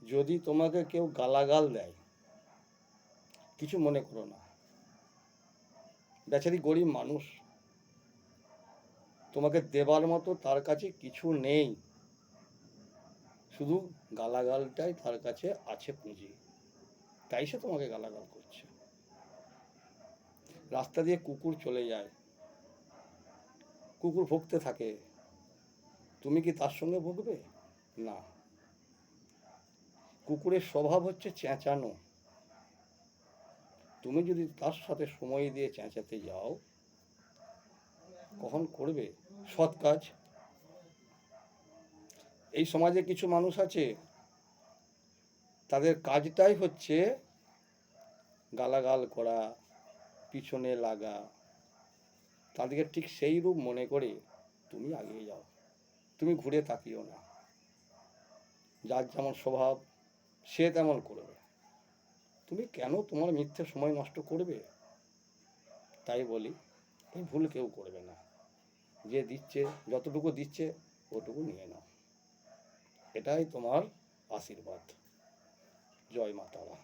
যদি তোমাকে কেউ গালাগাল দেয়, কিছু মনে করো না, বেচারি গরিব মানুষ, তোমাকে দেবার মতো তার কাছে কিছু নেই, শুধু গালাগালটাই তার কাছে আছে পুঁজি, তাই সে তোমাকে গালাগাল করছে। রাস্তা দিয়ে কুকুর চলে যায়, কুকুর ভুগতে থাকে, তুমি কি তার সঙ্গে ভুগবে? না। কুকুরের স্বভাব হচ্ছে চেঁচানো, তুমি যদি তার সাথে সময় দিয়ে চেঁচাতে যাও, কখন করবে সৎ কাজ? এই সমাজে কিছু মানুষ আছে, তাদের কাজটাই হচ্ছে গালাগাল করা, পিছনে লাগা। তাদেরকে ঠিক সেই রূপ মনে করে তুমি এগিয়ে যাও, তুমি ঘুরে তাকিও না। যার যেমন স্বভাব সে তেমন করবে, তুমি কেন তোমার মিথ্যে সময় নষ্ট করবে? তাই বলি, এই ভুল কেউ করবে না। যে দিচ্ছে, যতটুকু দিচ্ছে ওটুকু নিয়ে নাও, এটাই তোমার আশীর্বাদ। জয় মা তারা।